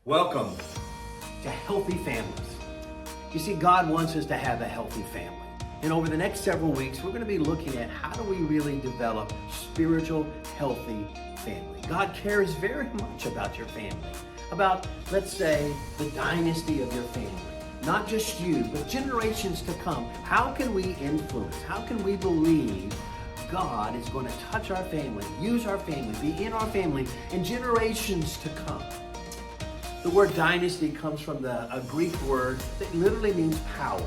Welcome to Healthy Families. You see, God wants us to have a healthy family. And over the next several weeks, we're going to be looking at how do we really develop spiritual, healthy family. God cares very much about your family, about, let's say, the dynasty of your family. Not just you, but generations to come. How can we influence? How can we believe God is going to touch our family, use our family, be in our family in generations to come? The word dynasty comes from a Greek word that literally means power.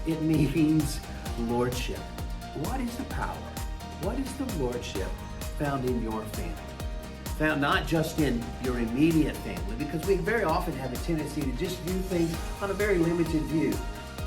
It means lordship. What is the power? What is the lordship found in your family? Found not just in your immediate family, because we very often have a tendency to just view things on a very limited view.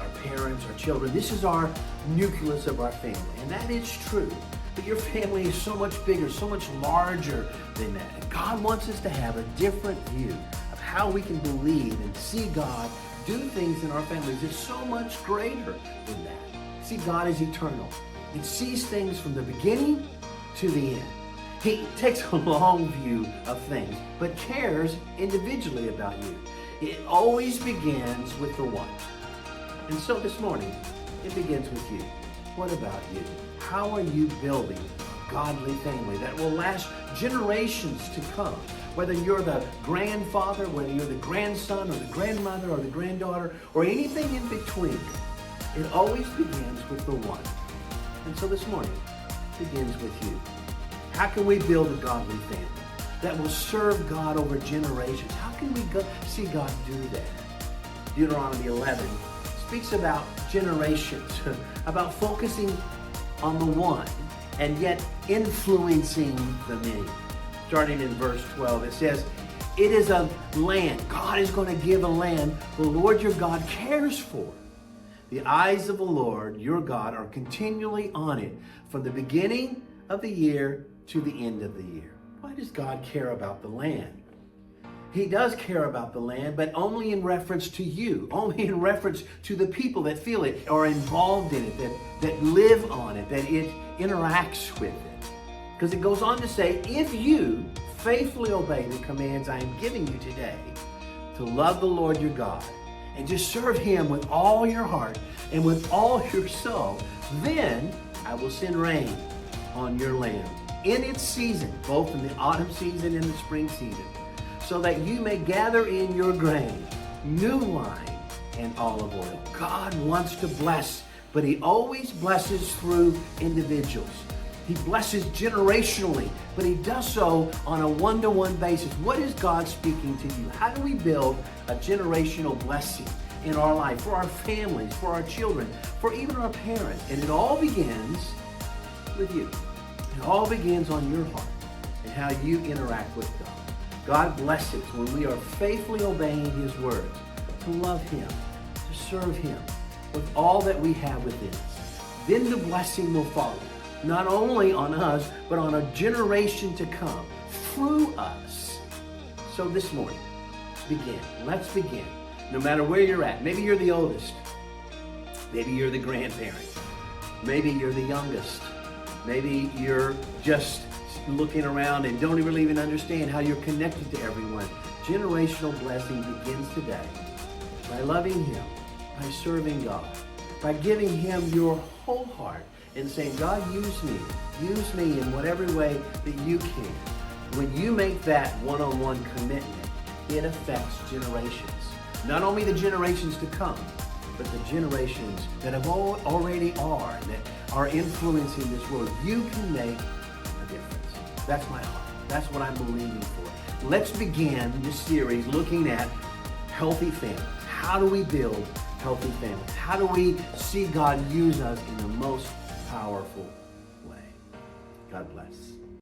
Our parents, our children, this is our nucleus of our family, and that is true. But your family is so much bigger, so much larger than that. And God wants us to have a different view of how we can believe and see God do things in our families. It's so much greater than that. See, God is eternal. He sees things from the beginning to the end. He takes a long view of things, but cares individually about you. It always begins with the one. And so this morning, it begins with you. What about you? How are you building a godly family that will last generations to come? Whether you're the grandfather, whether you're the grandson or the grandmother or the granddaughter or anything in between, it always begins with the one. And so this morning, it begins with you. How can we build a godly family that will serve God over generations? How can we see God do that? Deuteronomy 11 speaks about generations, about focusing on the one and yet influencing the many. Starting in verse 12, it says, it is a land. God is going to give a land the Lord your God cares for. The eyes of the Lord your God are continually on it from the beginning of the year to the end of the year. Why does God care about the land? He does care about the land, but only in reference to you, only in reference to the people that feel it, are involved in it, that live on it, that it interacts with it. Because it goes on to say, if you faithfully obey the commands I am giving you today, to love the Lord your God, and just serve him with all your heart and with all your soul, then I will send rain on your land in its season, both in the autumn season and the spring season, so that you may gather in your grain, new wine, and olive oil. God wants to bless, but he always blesses through individuals. He blesses generationally, but he does so on a one-to-one basis. What is God speaking to you? How do we build a generational blessing in our life, for our families, for our children, for even our parents? And it all begins with you. It all begins on your heart and how you interact with God. God blesses when we are faithfully obeying his words, to love him, to serve him with all that we have within us. Then the blessing will follow, not only on us, but on a generation to come through us. So this morning, begin. Let's begin. No matter where you're at. Maybe you're the oldest. Maybe you're the grandparent. Maybe you're the youngest. Maybe you're just looking around and don't really even understand how you're connected to everyone. Generational blessing begins today by loving him, by serving God, by giving him your whole heart and saying, God, use me in whatever way that you can. When you make that one-on-one commitment, it affects generations. Not only the generations to come, but the generations that have already are, that are influencing this world. You can make a difference. That's my heart. That's what I'm believing for. Let's begin this series looking at healthy families. How do we build healthy families? How do we see God use us in the most powerful way? God bless.